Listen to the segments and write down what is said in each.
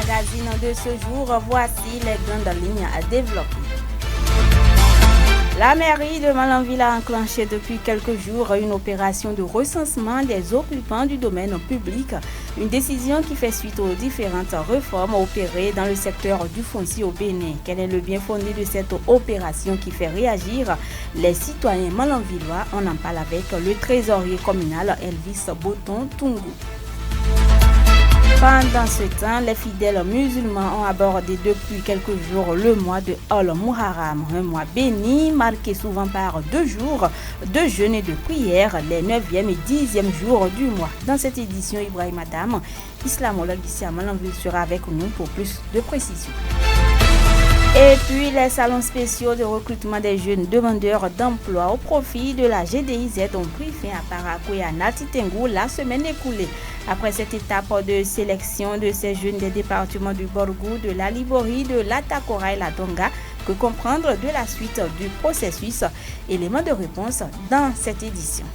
magazine de ce jour, voici les grandes lignes à développer. La mairie de Malanville a enclenché depuis quelques jours une opération de recensement des occupants du domaine public, une décision qui fait suite aux différentes réformes opérées dans le secteur du foncier au Bénin. Quel est le bien fondé de cette opération qui fait réagir les citoyens malanvillois? On en parle avec le trésorier communal Elvis Boton Tungu. Pendant ce temps, les fidèles musulmans ont abordé depuis quelques jours le mois de Al-Muharram, un mois béni marqué souvent par 2 jours de jeûne et de prière, les 9e et 10e jours du mois. Dans cette édition, Ibrahim Adam, islamologue ici à Malanville, sera avec nous pour plus de précisions. Et puis, les salons spéciaux de recrutement des jeunes demandeurs d'emploi au profit de la GDIZ ont pris fin à Parakou et à Natitengu la semaine écoulée. Après cette étape de sélection de ces jeunes des départements du Borgou, de la Libori, de l'Atakora et la Donga, que comprendre de la suite du processus? Élément de réponse dans cette édition.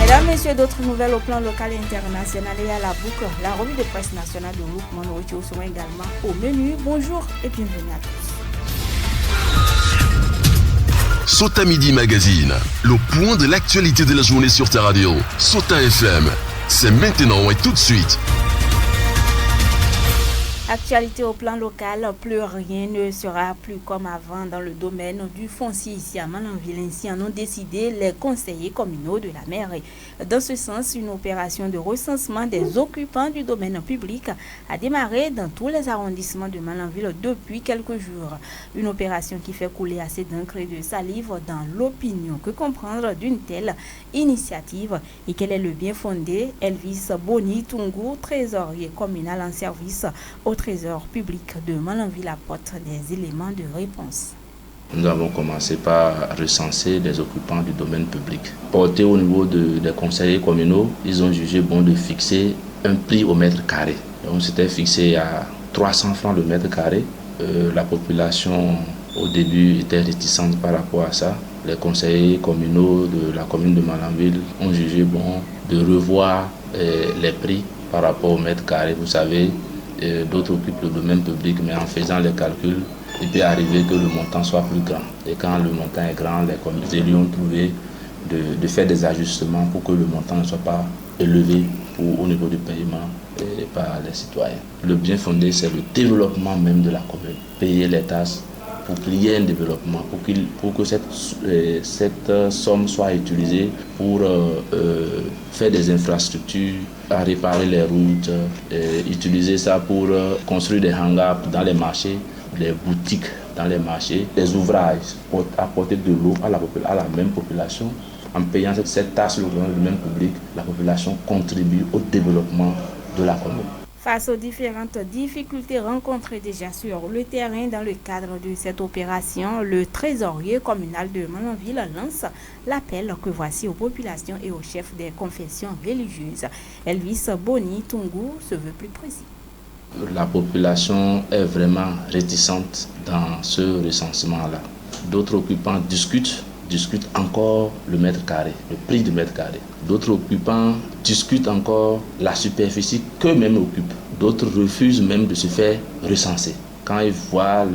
Mesdames, Messieurs, d'autres nouvelles au plan local et international et à la boucle, la revue de presse nationale de Loukman Nourriture sera également au menu. Bonjour et bienvenue à tous. Sota Midi Magazine, le point de l'actualité de la journée sur ta radio. Sota FM, c'est maintenant et tout de suite. Actualité au plan local, plus rien ne sera plus comme avant dans le domaine du foncier ici à Malanville. Ainsi en ont décidé les conseillers communaux de la mairie. Dans ce sens, une opération de recensement des occupants du domaine public a démarré dans tous les arrondissements de Malanville depuis quelques jours. Une opération qui fait couler assez d'encre et de salive dans l'opinion. Que comprendre d'une telle initiative et quel est le bien fondé? Elvis Boni Tungu, trésorier communal en service au Trésor public de Malanville, apporte des éléments de réponse. Nous avons commencé par recenser les occupants du domaine public. Porté au niveau des conseillers communaux, ils ont jugé bon de fixer un prix au mètre carré. Donc c'était fixé à 300 francs le mètre carré. La population au début était réticente par rapport à ça. Les conseillers communaux de la commune de Malanville ont jugé bon de revoir les prix par rapport au mètre carré. Vous savez, d'autres occupent le domaine public, mais en faisant les calculs, il peut arriver que le montant soit plus grand. Et quand le montant est grand, les élus ont trouvé de faire des ajustements pour que le montant ne soit pas élevé au niveau du paiement par les citoyens. Le bien fondé, c'est le développement même de la commune. Payer les taxes pour qu'il y ait un développement, pour que cette somme soit utilisée pour faire des infrastructures, à réparer les routes, utiliser ça pour construire des hangars dans les marchés, des boutiques dans les marchés, des ouvrages pour apporter de l'eau à la même population. En payant cette taxe sur le domaine public, la population contribue au développement de la commune. Face aux différentes difficultés rencontrées déjà sur le terrain dans le cadre de cette opération, le trésorier communal de Malanville lance l'appel que voici aux populations et aux chefs des confessions religieuses. Elvis Boni Tungu se veut plus précis. La population est vraiment réticente dans ce recensement-là. D'autres occupants discutent encore le mètre carré, le prix du mètre carré. D'autres occupants discutent encore la superficie qu'eux-mêmes occupent. D'autres refusent même de se faire recenser. Quand ils voient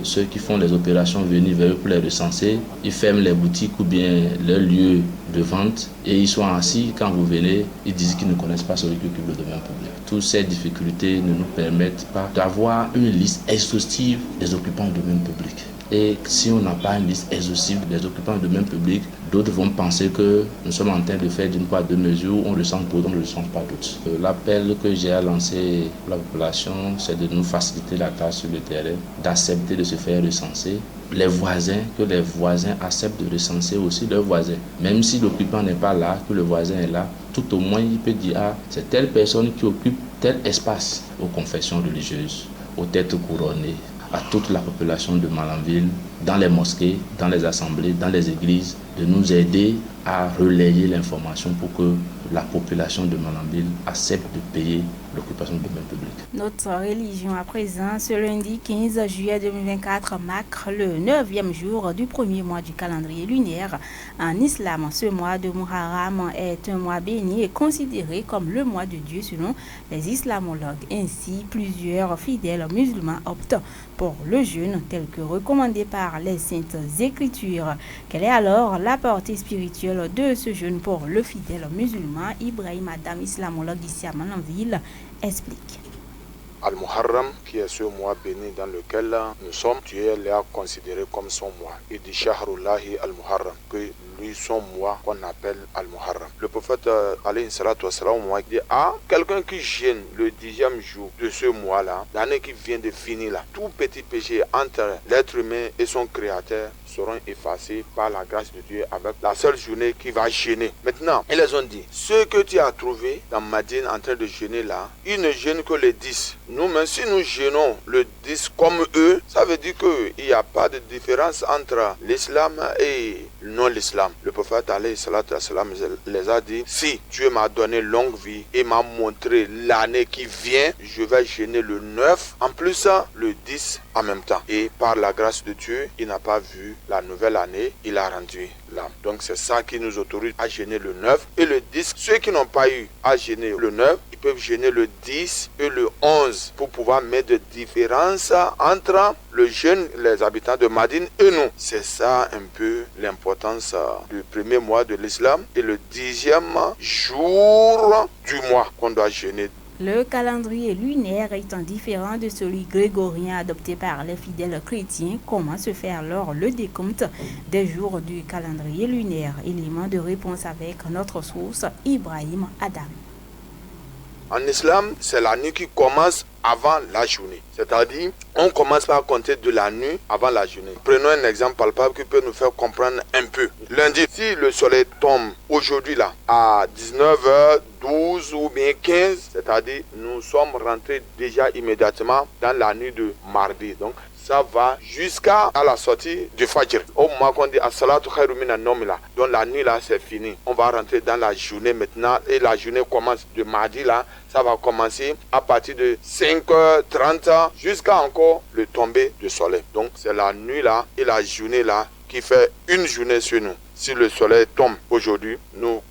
ceux qui font les opérations venir vers eux pour les recenser, ils ferment les boutiques ou bien leurs lieux de vente et ils sont assis. Quand vous venez, ils disent qu'ils ne connaissent pas celui qui occupe le domaine public. Toutes ces difficultés ne nous permettent pas d'avoir une liste exhaustive des occupants du domaine public. Et si on n'a pas une liste exhaustive des occupants du domaine public, d'autres vont penser que nous sommes en train de faire d'une part deux mesures, on recense d'autres, on ne recense pas d'autres. L'appel que j'ai à lancer pour la population, c'est de nous faciliter la tâche sur le terrain, d'accepter de se faire recenser. Les voisins acceptent de recenser aussi leurs voisins. Même si l'occupant n'est pas là, que le voisin est là, tout au moins il peut dire c'est telle personne qui occupe tel espace aux confessions religieuses, aux têtes couronnées, à toute la population de Malanville, dans les mosquées, dans les assemblées, dans les églises, de nous aider à relayer l'information pour que la population de Malanville accepte de payer l'occupation du domaine public. Notre religion à présent, ce lundi 15 juillet 2024 marque le 9e jour du premier mois du calendrier lunaire. En islam, ce mois de Muharram est un mois béni et considéré comme le mois de Dieu selon les islamologues. Ainsi, plusieurs fidèles musulmans optent pour le jeûne tel que recommandé par les saintes écritures. Quelle est alors la portée spirituelle de ce jeûne pour le fidèle musulman? Ibrahim Adam, islamologue ici à Malanville, explique. Al-Muharram, qui est ce mois béni dans lequel nous sommes, Dieu l'a considéré comme son mois. Il dit Shahrullahi Al-Muharram, que lui, son mois qu'on appelle Al-Muharram. Le prophète, alayhi salatu wassalam, dit quelqu'un qui gêne le 10e jour de ce mois-là, l'année qui vient de finir là, tout petit péché entre l'être humain et son créateur seront effacés par la grâce de Dieu avec la seule journée qui va gêner. Maintenant, ils les ont dit, ceux que tu as trouvés dans Madine en train de jeûner là, ils ne jeûnent que les 10. Nous, même si nous jeûnons le 10 comme eux, ça veut dire qu'il n'y a pas de différence entre l'islam et non l'islam. Le prophète alayhi salatu wassalam les a dit, si Dieu m'a donné longue vie et m'a montré l'année qui vient, je vais jeûner le 9, en plus le 10 en même temps. Et par la grâce de Dieu, il n'a pas vu la nouvelle année, il a rendu l'âme. Donc c'est ça qui nous autorise à jeûner le 9 et le 10. Ceux qui n'ont pas eu à jeûner le 9, ils peuvent jeûner le 10 et le 11 pour pouvoir mettre de différence entre le jeûne, les habitants de Madine et nous. C'est ça un peu l'importance du premier mois de l'islam et le 10e jour du mois qu'on doit jeûner. Le calendrier lunaire étant différent de celui grégorien adopté par les fidèles chrétiens, comment se fait alors le décompte des jours du calendrier lunaire? Élément de réponse avec notre source Ibrahim Adam. En islam, c'est la nuit qui commence avant la journée. C'est-à-dire, on commence par compter de la nuit avant la journée. Prenons un exemple palpable qui peut nous faire comprendre un peu. Lundi, si le soleil tombe aujourd'hui là, à 19h12 ou bien 15, c'est-à-dire, nous sommes rentrés déjà immédiatement dans la nuit de mardi. Donc, ça va jusqu'à la sortie du Fajr. Au moment qu'on dit As-salatu khairu minan nawm là, donc la nuit là c'est fini. On va rentrer dans la journée maintenant et la journée commence de mardi là. Ça va commencer à partir de 5h30 jusqu'à encore le tomber du soleil. Donc c'est la nuit là et la journée là qui fait une journée sur nous. Si le soleil tombe aujourd'hui, nous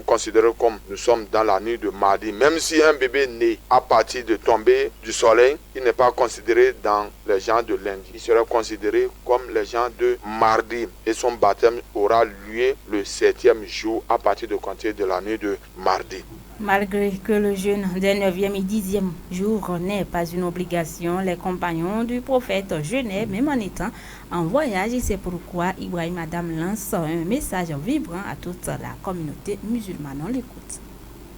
considérons comme nous sommes dans la nuit de mardi. Même si un bébé naît à partir de tomber du soleil, il n'est pas considéré dans les gens de lundi. Il sera considéré comme les gens de mardi. Et son baptême aura lieu le 7e jour à partir de compter de la nuit de mardi. Malgré que le jeûne des 9e et 10e jours n'est pas une obligation, les compagnons du prophète jeûnaient même en étant en voyage et c'est pourquoi Ibrahim Adam lance un message vibrant à toute la communauté musulmane. On l'écoute.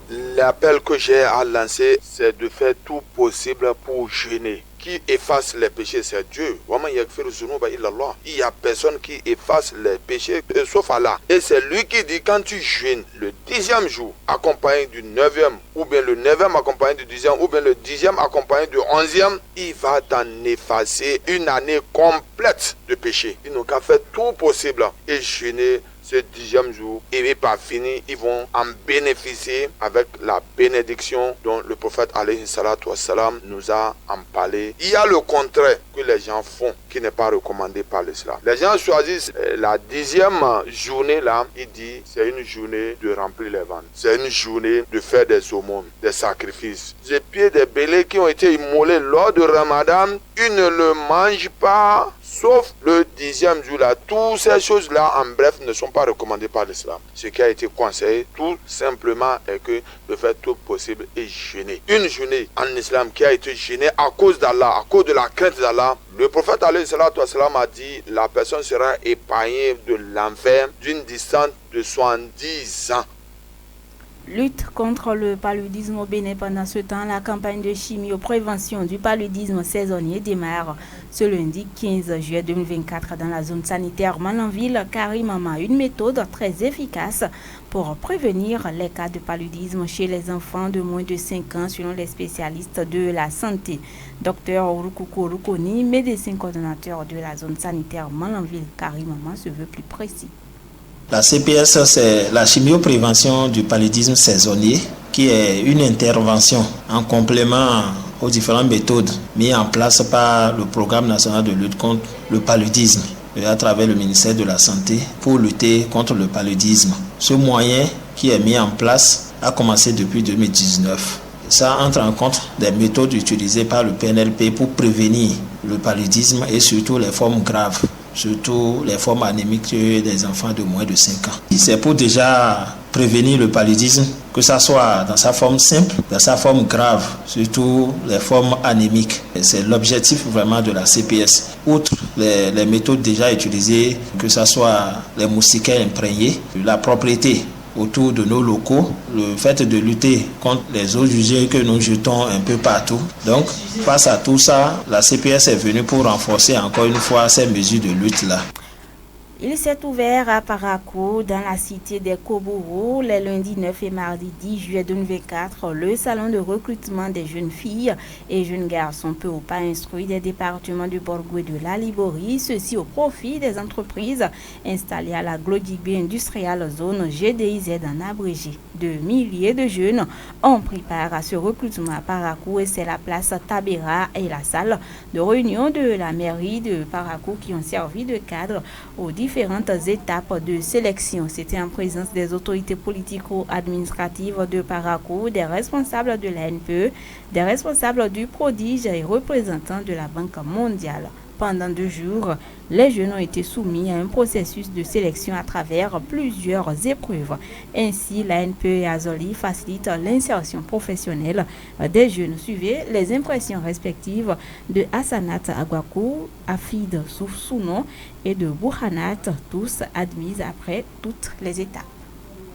L'appel que j'ai à lancer, c'est de faire tout possible pour jeûner. Qui efface les péchés, c'est Dieu. Il n'y a personne qui efface les péchés sauf Allah. Et c'est lui qui dit quand tu jeûnes le 10e jour accompagné du 9e, ou bien le 9e accompagné du 10e, ou bien le 10e accompagné du 11e, il va t'en effacer une année complète de péché. Ils n'ont qu'à faire tout possible et jeûner ce 10e jour. Et pas fini, ils vont en bénéficier avec la bénédiction dont le prophète alayhi salatu wassalam nous a en parlé. Il y a le contraire que les gens font qui n'est pas recommandé par l'islam. Les gens choisissent la 10e journée là, il dit c'est une journée de remplir les ventres. C'est une journée de faire des aumônes, des sacrifices. Les pieds des bélés qui ont été immolés lors de Ramadan, ils ne le mangent pas sauf le 10e jour là. Toutes ces choses là en bref ne sont pas recommandées par l'islam. Ce qui a été conseillé tout simplement est que de faire tout possible et jeûner. Une journée en islam qui a été jeûnée à cause d'Allah, à cause de la crainte d'Allah. Le prophète alayhi salatu wassalam a dit la personne sera épargnée de l'enfer d'une distance de 70 ans. Lutte contre le paludisme au Bénin. Pendant ce temps, la campagne de chimio-prévention du paludisme saisonnier démarre ce lundi 15 juillet 2024 dans la zone sanitaire Malanville. Carrément une méthode très efficace pour prévenir les cas de paludisme chez les enfants de moins de 5 ans selon les spécialistes de la santé. Dr Rukoukou Rukoni, médecin coordonnateur de la zone sanitaire Malanville, Carrément se veut plus précis. La CPS, c'est la chimioprévention du paludisme saisonnier, qui est une intervention en complément aux différentes méthodes mises en place par le Programme national de lutte contre le paludisme à travers le ministère de la Santé pour lutter contre le paludisme. Ce moyen qui est mis en place a commencé depuis 2019. Ça entre en compte des méthodes utilisées par le PNLP pour prévenir le paludisme et surtout les formes graves, surtout les formes anémiques des enfants de moins de 5 ans. C'est pour déjà prévenir le paludisme, que ça soit dans sa forme simple, dans sa forme grave, surtout les formes anémiques. Et c'est l'objectif vraiment de la CPS. Outre les méthodes déjà utilisées, que ce soit les moustiquaires imprégnés, la propriété autour de nos locaux, le fait de lutter contre les eaux usées que nous jetons un peu partout. Donc, face à tout ça, la CPS est venue pour renforcer encore une fois ces mesures de lutte-là. Il s'est ouvert à Parakou, dans la cité des Kobourou, les lundis 9 et mardi 10 juillet 2024, le salon de recrutement des jeunes filles et jeunes garçons peu ou pas instruits des départements du Borgou et de la Liborie, ceci au profit des entreprises installées à la Glodibé Industrial Zone GDIZ en abrégé. De milliers de jeunes ont pris part à ce recrutement à Parakou et c'est la place Tabera et la salle de réunion de la mairie de Parakou qui ont servi de cadre aux différentes étapes de sélection. C'était en présence des autorités politico-administratives de Parakou, des responsables de la NPE, des responsables du Prodige et représentants de la Banque mondiale. Pendant 2 jours, les jeunes ont été soumis à un processus de sélection à travers plusieurs épreuves. Ainsi, la NPE et Azoli facilitent l'insertion professionnelle des jeunes. Suivez les impressions respectives de Hassanat Agwakou, Afid Soufsounon et de Bouhanat, tous admises après toutes les étapes.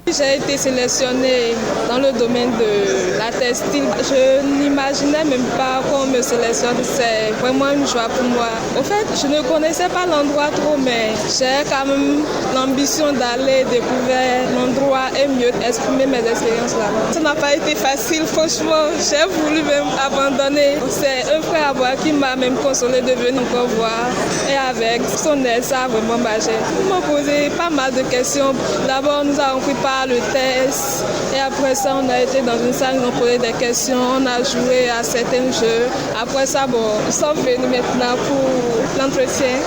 J'ai été sélectionnée dans le domaine de la textile. Je n'imaginais même pas qu'on me sélectionne. C'est vraiment une joie pour moi. Au fait, je ne connaissais pas l'endroit trop, mais j'ai quand même l'ambition d'aller découvrir l'endroit et mieux exprimer mes expériences là-bas. Ça n'a pas été facile, franchement. J'ai voulu même abandonner. C'est un frère à moi qui m'a même consolé de venir encore voir. Et avec son aide, ça a vraiment marché. Ils m'ont posé pas mal de questions. D'abord, nous avons pris part le test et après ça on a été dans une salle, on a posé des questions, on a joué à certains jeux. Après ça, ils sont venus maintenant pour l'entretien.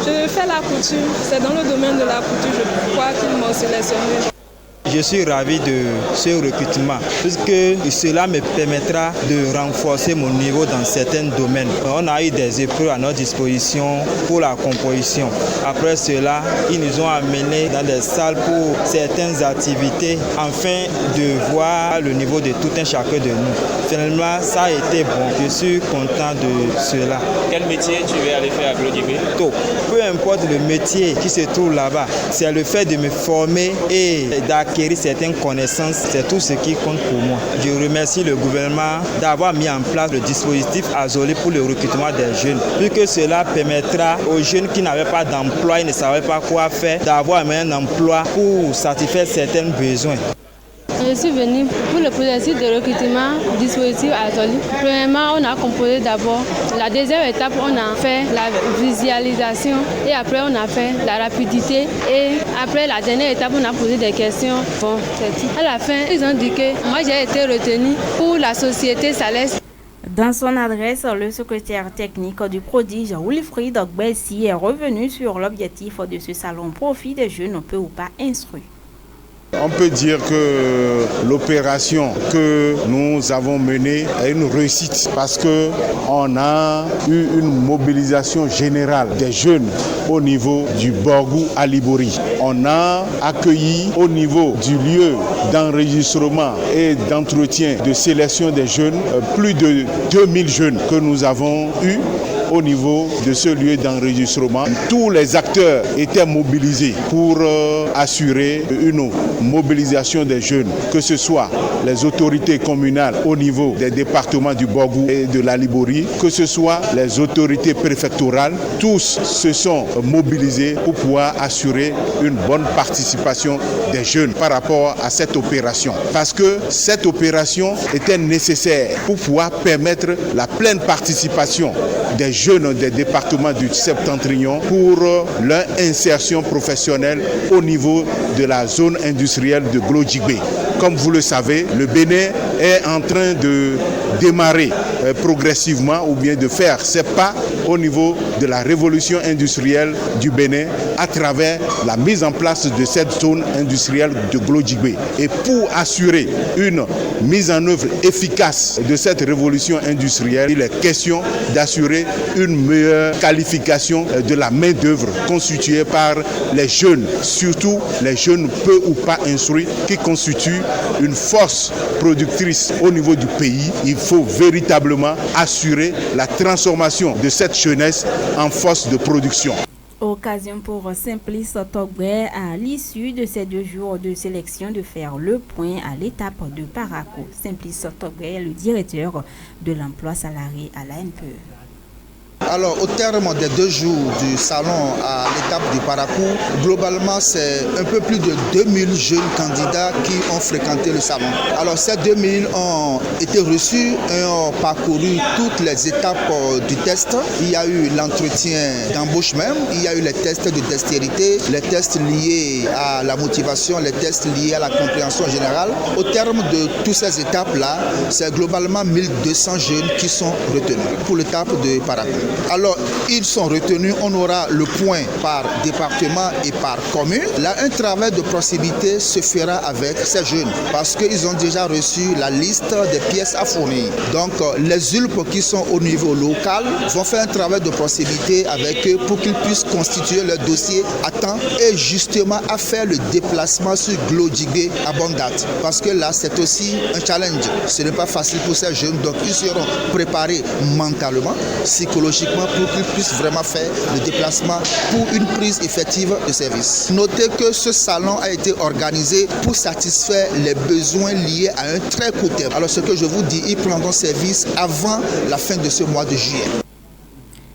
Je fais la couture, c'est dans le domaine de la couture, je crois qu'ils m'ont sélectionné. Je suis ravi de ce recrutement puisque cela me permettra de renforcer mon niveau dans certains domaines. On a eu des épreuves à notre disposition pour la composition. Après cela, ils nous ont amenés dans des salles pour certaines activités afin de voir le niveau de tout un chacun de nous. Finalement, ça a été bon. Je suis content de cela. Quel métier tu veux aller faire à Glodibé? Peu importe le métier qui se trouve là-bas, c'est le fait de me former et d'acquérir certaines connaissances, c'est tout ce qui compte pour moi. Je remercie le gouvernement d'avoir mis en place le dispositif Azoli pour le recrutement des jeunes, puisque cela permettra aux jeunes qui n'avaient pas d'emploi et ne savaient pas quoi faire, d'avoir un emploi pour satisfaire certains besoins. Je suis venue pour le processus de recrutement dispositif Azoli. Premièrement, on a composé d'abord. La deuxième étape, on a fait la visualisation et après on a fait la rapidité et après la dernière étape, on a posé des questions. Bon, c'est tout. À la fin, ils ont dit que moi j'ai été retenue pour la société Salès. Dans son adresse, le secrétaire technique du Prodige, Wilfried Ogbessi, est revenu sur l'objectif de ce salon profit des jeunes peu ou pas instruits. On peut dire que l'opération que nous avons menée est une réussite parce qu'on a eu une mobilisation générale des jeunes au niveau du Borgou à Liborie. On a accueilli au niveau du lieu d'enregistrement et d'entretien de sélection des jeunes plus de 2000 jeunes que nous avons eus au niveau de ce lieu d'enregistrement. Tous les acteurs étaient mobilisés pour assurer une mobilisation des jeunes, que ce soit les autorités communales au niveau des départements du Borgou et de la Liborie, que ce soit les autorités préfectorales, tous se sont mobilisés pour pouvoir assurer une bonne participation des jeunes par rapport à cette opération. Parce que cette opération était nécessaire pour pouvoir permettre la pleine participation des jeunes jeunes des départements du Septentrion pour leur insertion professionnelle au niveau de la zone industrielle de Glodjibé. Comme vous le savez, le Bénin est en train de démarrer progressivement ou bien de faire ses pas au niveau de la révolution industrielle du Bénin à travers la mise en place de cette zone industrielle de Glodjibé. Et pour assurer une mise en œuvre efficace de cette révolution industrielle, il est question d'assurer une meilleure qualification de la main-d'œuvre constituée par les jeunes, surtout les jeunes peu ou pas instruits qui constituent une force productrice au niveau du pays. Il faut véritablement assurer la transformation de cette jeunesse en force de production. Occasion pour Simplice Togbe à l'issue de ces 2 jours de sélection de faire le point à l'étape de Parakou. Simplice Togbe est le directeur de l'emploi salarié à l'ANPE. Alors, au terme des 2 jours du salon à l'étape du Parakou, globalement, c'est un peu plus de 2000 jeunes candidats qui ont fréquenté le salon. Alors, ces 2000 ont été reçus et ont parcouru toutes les étapes du test. Il y a eu l'entretien d'embauche même, il y a eu les tests de dextérité, les tests liés à la motivation, les tests liés à la compréhension générale. Au terme de toutes ces étapes-là, c'est globalement 1200 jeunes qui sont retenus pour l'étape de Parakou. Alors, ils sont retenus, on aura le point par département et par commune. Là, un travail de proximité se fera avec ces jeunes parce qu'ils ont déjà reçu la liste des pièces à fournir. Donc, les ULP qui sont au niveau local vont faire un travail de proximité avec eux pour qu'ils puissent constituer leur dossier à temps et justement à faire le déplacement sur Glodjibé à bonne date. Parce que là, c'est aussi un challenge. Ce n'est pas facile pour ces jeunes, donc ils seront préparés mentalement, psychologiquement, pour qu'ils puissent vraiment faire le déplacement pour une prise effective de service. Notez que ce salon a été organisé pour satisfaire les besoins liés à un très court terme. Alors ce que je vous dis, ils prendront service avant la fin de ce mois de juillet.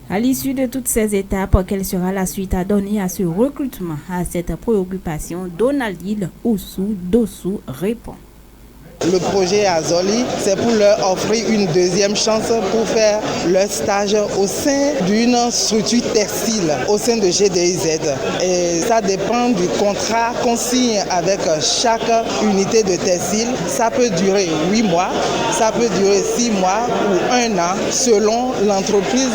À l'issue de toutes ces étapes, quelle sera la suite à donner à ce recrutement? À cette préoccupation, Donaldine Dossou répond. Le projet Azoli, c'est pour leur offrir une deuxième chance pour faire leur stage au sein d'une structure textile, au sein de GDIZ. Et ça dépend du contrat qu'on signe avec chaque unité de textile. Ça peut durer 8 mois, ça peut durer 6 mois ou 1 an, selon l'entreprise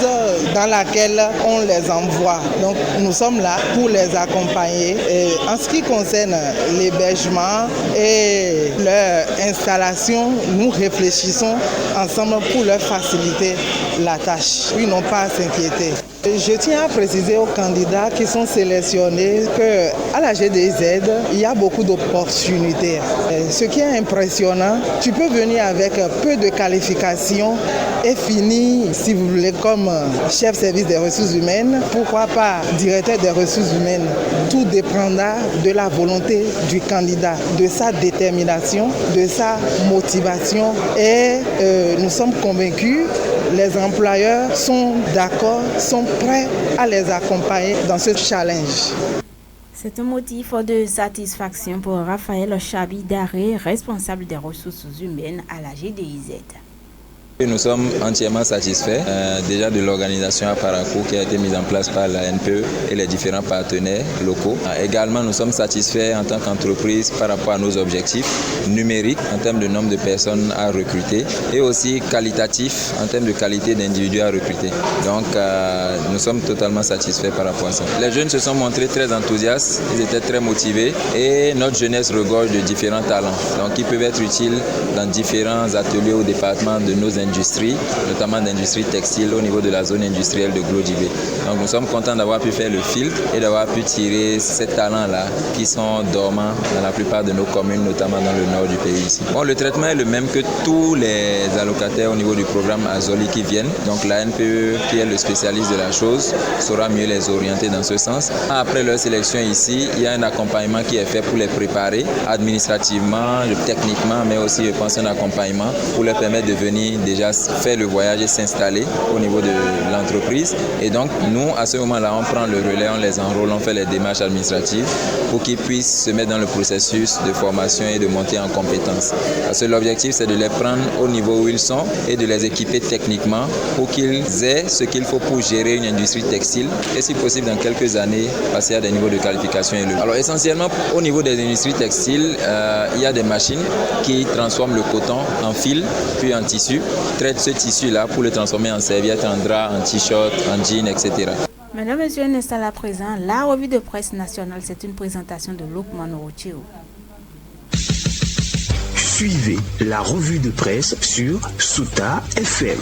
dans laquelle on les envoie. Donc nous sommes là pour les accompagner. Et en ce qui concerne l'hébergement et leur installation, nous réfléchissons ensemble pour leur faciliter la tâche. Ils n'ont pas à s'inquiéter. Je tiens à préciser aux candidats qui sont sélectionnés qu'à la GDZ, il y a beaucoup d'opportunités. Ce qui est impressionnant, tu peux venir avec peu de qualifications et finir, si vous voulez, comme chef service des ressources humaines, pourquoi pas directeur des ressources humaines. Tout dépendra de la volonté du candidat, de sa détermination, de sa motivation. Et nous sommes convaincus, les employeurs sont d'accord, sont prêts à les accompagner dans ce challenge. C'est un motif de satisfaction pour Raphaël Chabi-Daré, responsable des ressources humaines à la GDIZ. Nous sommes entièrement satisfaits déjà de l'organisation à Parakou qui a été mise en place par la NPE et les différents partenaires locaux. Également, nous sommes satisfaits en tant qu'entreprise par rapport à nos objectifs numériques en termes de nombre de personnes à recruter et aussi qualitatifs en termes de qualité d'individus à recruter. Donc, nous sommes totalement satisfaits par rapport à ça. Les jeunes se sont montrés très enthousiastes, ils étaient très motivés et notre jeunesse regorge de différents talents. Donc, ils peuvent être utiles dans différents ateliers au département de nos industries, notamment d'industrie textile au niveau de la zone industrielle de Glodjibé. Donc nous sommes contents d'avoir pu faire le filtre et d'avoir pu tirer ces talents-là qui sont dormants dans la plupart de nos communes, notamment dans le nord du pays ici. Bon, le traitement est le même que tous les allocataires au niveau du programme Azoli qui viennent. Donc la NPE, qui est le spécialiste de la chose, saura mieux les orienter dans ce sens. Après leur sélection ici, il y a un accompagnement qui est fait pour les préparer administrativement, techniquement, mais aussi je pense un accompagnement pour leur permettre de venir déjà faire le voyage et s'installer au niveau de l'entreprise. Et donc, nous, à ce moment-là, on prend le relais, on les enrôle, on fait les démarches administratives pour qu'ils puissent se mettre dans le processus de formation et de montée en compétences. Parce que l'objectif, c'est de les prendre au niveau où ils sont et de les équiper techniquement pour qu'ils aient ce qu'il faut pour gérer une industrie textile et si possible dans quelques années passer à des niveaux de qualification élevés. Alors essentiellement au niveau des industries textiles, il y a des machines qui transforment le coton en fil puis en tissu, traitent ce tissu-là pour le transformer en serviette, en drap, en t-shirt, en jean, etc. Mesdames et messieurs, on installe à présent la revue de presse nationale. C'est une présentation de Lukman Rothschild. Suivez la revue de presse sur Souta FM.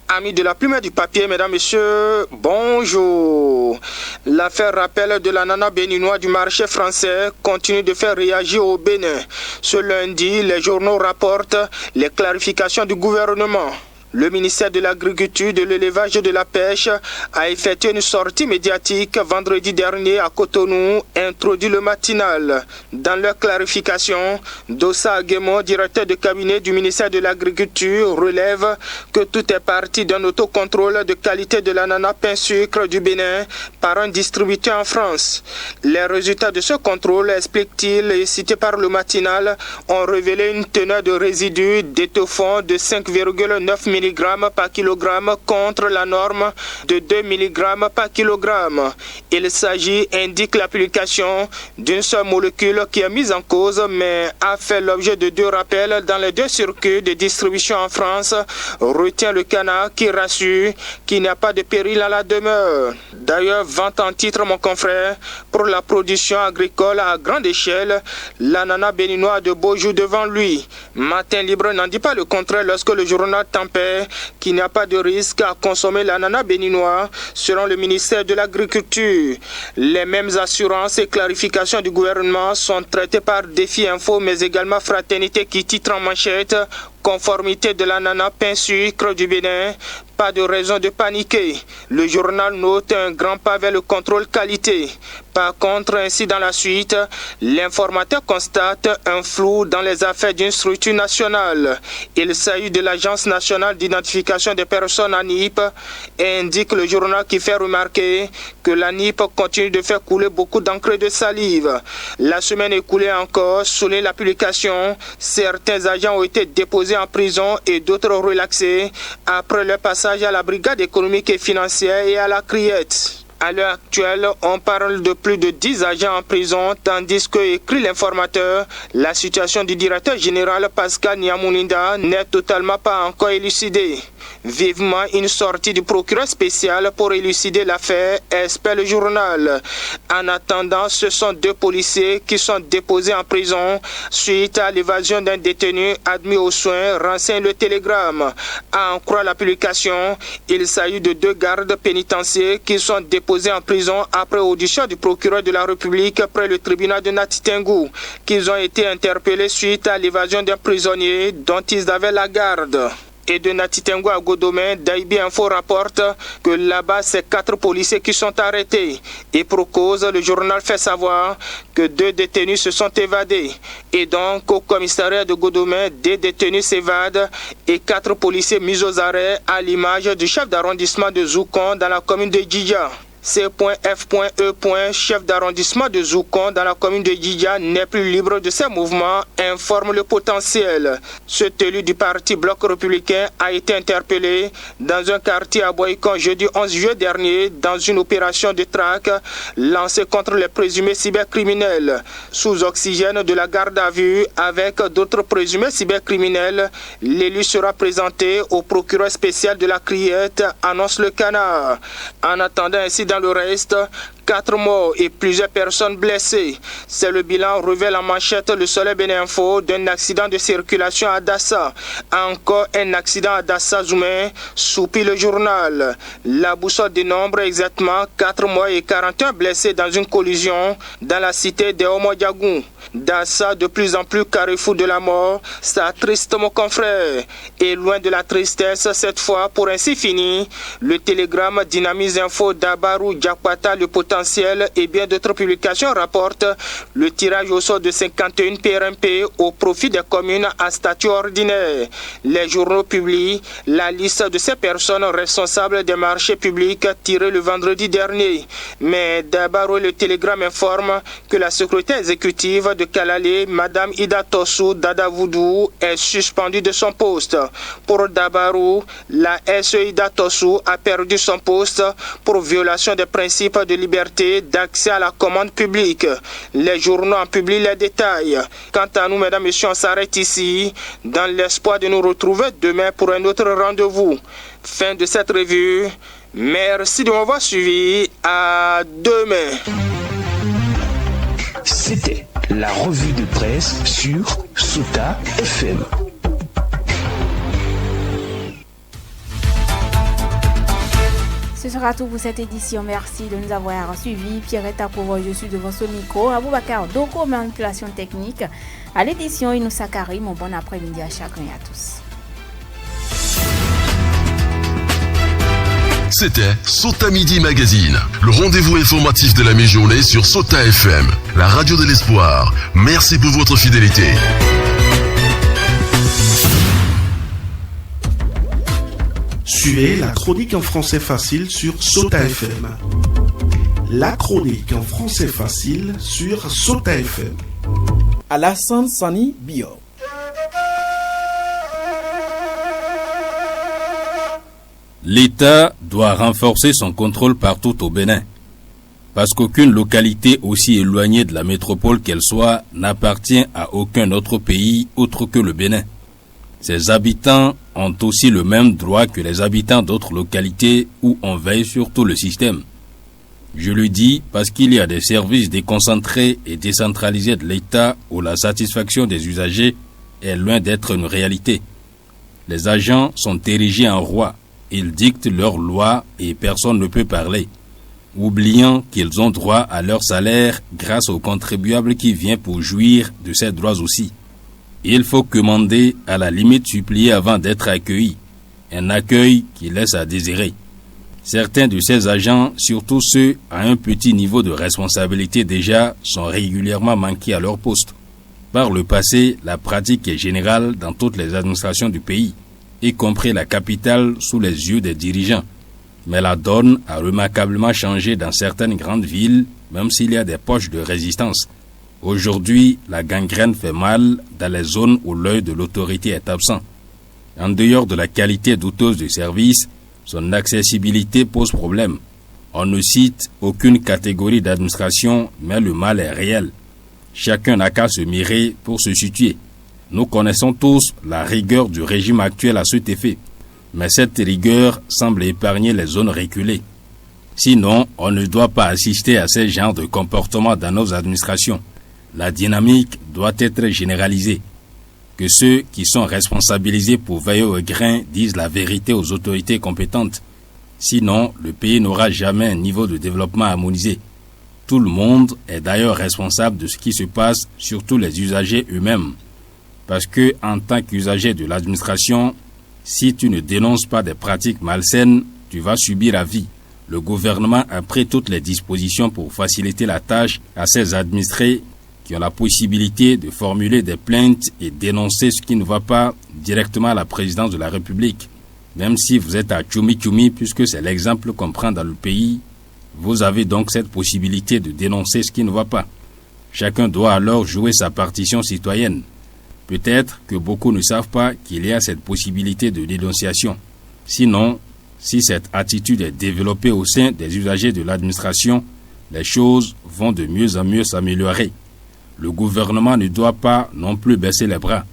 Amis de la plume et du papier, mesdames, messieurs, bonjour. L'affaire rappel de l'ananas béninois du marché français continue de faire réagir au Bénin. Ce lundi, les journaux rapportent les clarifications du gouvernement. Le ministère de l'Agriculture, de l'Élevage et de la Pêche a effectué une sortie médiatique vendredi dernier à Cotonou, introduit le matinal. Dans leur clarification, Dossa Aguemo, directeur de cabinet du ministère de l'Agriculture, relève que tout est parti d'un autocontrôle de qualité de l'ananas pain sucre du Bénin par un distributeur en France. Les résultats de ce contrôle, explique-t-il, et cités par le matinal, ont révélé une teneur de résidus d'étoffant de 5,9 mg par kilogramme contre la norme de 2 mg par kilogramme. Il s'agit, indique l'application, d'une seule molécule qui est mise en cause mais a fait l'objet de 2 rappels dans les 2 circuits de distribution en France, retient le canard qui rassure qu'il n'y a pas de péril à la demeure. D'ailleurs, vente en titre, mon confrère, pour la production agricole à grande échelle, l'ananas béninois a de beaux jours devant lui. Matin Libre n'en dit pas le contraire lorsque le journal Tempête qu'il n'y a pas de risque à consommer l'ananas béninois selon le ministère de l'Agriculture. Les mêmes assurances et clarifications du gouvernement sont traitées par Défi Info mais également Fraternité qui titre en manchette conformité de l'ananas pain sucre du Bénin, pas de raison de paniquer. Le journal note un grand pas vers le contrôle qualité. Par contre, ainsi dans la suite, l'informateur constate un flou dans les affaires d'une structure nationale. Il s'agit de l'Agence nationale d'identification des personnes ANIP et indique le journal qui fait remarquer que l'ANIP continue de faire couler beaucoup d'encre et de salive. La semaine écoulée encore, souligne la publication, certains agents ont été déposés en prison et d'autres relaxés après leur passage à la brigade économique et financière et à la criette. À l'heure actuelle, on parle de plus de 10 agents en prison, tandis que, écrit l'informateur, la situation du directeur général Pascal Niamouninda n'est totalement pas encore élucidée. Vivement une sortie du procureur spécial pour élucider l'affaire, espère le journal. En attendant, ce sont 2 policiers qui sont déposés en prison suite à l'évasion d'un détenu admis aux soins, renseigne le Télégramme. À en croire la publication, il s'agit de 2 gardes pénitentiaires qui sont déposés en prison après audition du procureur de la République près le tribunal de Nati-Tengou, qu'ils ont été interpellés suite à l'évasion d'un prisonnier dont ils avaient la garde. Et de Nati-Tengou à Godomé, Daibi Info rapporte que là-bas, c'est 4 policiers qui sont arrêtés. Et pour cause, le journal fait savoir que 2 détenus se sont évadés. Et donc, au commissariat de Godomé, des détenus s'évadent et 4 policiers mis aux arrêts à l'image du chef d'arrondissement de Zoukon dans la commune de Djidja. C.F.E. chef d'arrondissement de Zoukon dans la commune de Djidja n'est plus libre de ses mouvements, informe le potentiel. Ce élu du parti Bloc républicain a été interpellé dans un quartier à Boycon jeudi 11 juillet dernier dans une opération de traque lancée contre les présumés cybercriminels. Sous oxygène de la garde à vue avec d'autres présumés cybercriminels, l'élu sera présenté au procureur spécial de la Criette, annonce le Canard. En attendant ainsi dans le reste, 4 morts et plusieurs personnes blessées. C'est le bilan révèle en manchette le Soleil Bénin Info d'un accident de circulation à Dassa. Encore un accident à Dassa-Zoumé, soupire le journal. La boussole dénombre exactement 4 morts et 41 blessés dans une collision dans la cité de Omodiagou. Dans ça de plus en plus carrefour de la mort, ça triste mon confrère. Et loin de la tristesse, cette fois, pour ainsi finir, le télégramme Dynamise Info d'Abarou Diakpata, le potentiel et bien d'autres publications rapportent le tirage au sort de 51 PRMP au profit des communes à statut ordinaire. Les journaux publient la liste de ces personnes responsables des marchés publics tirés le vendredi dernier. Mais Dabarou, le télégramme informe que la secrétaire exécutive de Kalale, Madame Ida Tossou Dada Voudou, est suspendue de son poste. Pour Dabarou, la SE Ida Tossou a perdu son poste pour violation des principes de liberté d'accès à la commande publique. Les journaux en publient les détails. Quant à nous, mesdames et messieurs, on s'arrête ici dans l'espoir de nous retrouver demain pour un autre rendez-vous. Fin de cette revue. Merci de m'avoir suivi. À demain. C'était la revue de presse sur Sota FM. Ce sera tout pour cette édition. Merci de nous avoir suivis. Pierrette Apouvo, je suis devant ce micro. Aboubakar Doko, manipulation technique. À l'édition, Inoussa Karim. Bon après-midi à chacun et à tous. C'était Sota Midi Magazine, le rendez-vous informatif de la mi-journée sur Sota FM, la radio de l'espoir. Merci pour votre fidélité. Suivez la chronique en français facile sur Sota FM. La chronique en français facile sur Sota FM. Alassane Sani Bio. L'État doit renforcer son contrôle partout au Bénin, parce qu'aucune localité aussi éloignée de la métropole qu'elle soit n'appartient à aucun autre pays autre que le Bénin. Ses habitants ont aussi le même droit que les habitants d'autres localités où on veille sur tout le système. Je le dis parce qu'il y a des services déconcentrés et décentralisés de l'État où la satisfaction des usagers est loin d'être une réalité. Les agents sont érigés en rois. Ils dictent leurs lois et personne ne peut parler, oubliant qu'ils ont droit à leur salaire grâce au contribuable qui vient pour jouir de ces droits aussi. Il faut commander, à la limite supplier avant d'être accueilli, un accueil qui laisse à désirer. Certains de ces agents, surtout ceux à un petit niveau de responsabilité déjà, sont régulièrement manqués à leur poste. Par le passé, la pratique est générale dans toutes les administrations du pays, y compris la capitale sous les yeux des dirigeants. Mais la donne a remarquablement changé dans certaines grandes villes, même s'il y a des poches de résistance. Aujourd'hui, la gangrène fait mal dans les zones où l'œil de l'autorité est absent. En dehors de la qualité douteuse du service, son accessibilité pose problème. On ne cite aucune catégorie d'administration, mais le mal est réel. Chacun n'a qu'à se mirer pour se situer. Nous connaissons tous la rigueur du régime actuel à cet effet, mais cette rigueur semble épargner les zones reculées. Sinon, on ne doit pas assister à ces genres de comportements dans nos administrations. La dynamique doit être généralisée. Que ceux qui sont responsabilisés pour veiller au grain disent la vérité aux autorités compétentes. Sinon, le pays n'aura jamais un niveau de développement harmonisé. Tout le monde est d'ailleurs responsable de ce qui se passe, surtout les usagers eux-mêmes. Parce que, en tant qu'usager de l'administration, si tu ne dénonces pas des pratiques malsaines, tu vas subir à vie. Le gouvernement a pris toutes les dispositions pour faciliter la tâche à ses administrés qui ont la possibilité de formuler des plaintes et dénoncer ce qui ne va pas directement à la présidence de la République. Même si vous êtes à Tchoumi-Tchoumi, puisque c'est l'exemple qu'on prend dans le pays, vous avez donc cette possibilité de dénoncer ce qui ne va pas. Chacun doit alors jouer sa partition citoyenne. Peut-être que beaucoup ne savent pas qu'il y a cette possibilité de dénonciation. Sinon, si cette attitude est développée au sein des usagers de l'administration, les choses vont de mieux en mieux s'améliorer. Le gouvernement ne doit pas non plus baisser les bras.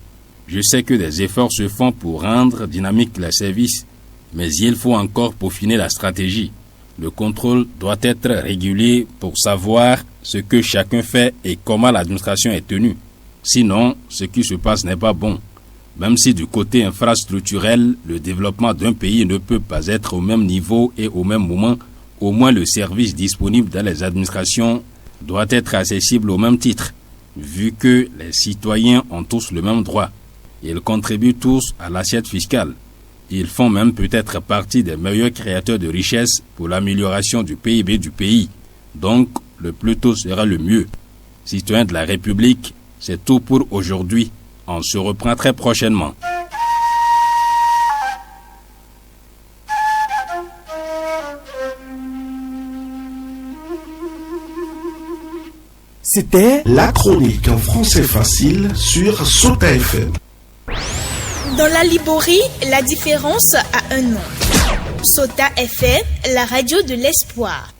Je sais que des efforts se font pour rendre dynamique les services, mais il faut encore peaufiner la stratégie. Le contrôle doit être régulier pour savoir ce que chacun fait et comment l'administration est tenue. Sinon, ce qui se passe n'est pas bon. Même si du côté infrastructurel, le développement d'un pays ne peut pas être au même niveau et au même moment, au moins le service disponible dans les administrations doit être accessible au même titre. vu que les citoyens ont tous le même droit. Ils contribuent tous à l'assiette fiscale. Ils font même peut-être partie des meilleurs créateurs de richesses pour l'amélioration du PIB du pays. Donc, le plus tôt sera le mieux. Citoyens de la République, c'est tout pour aujourd'hui. On se reprend très prochainement. C'était la chronique en français facile sur Sota FM. Dans la Liborie, la différence a un nom. Sota FM, la radio de l'espoir.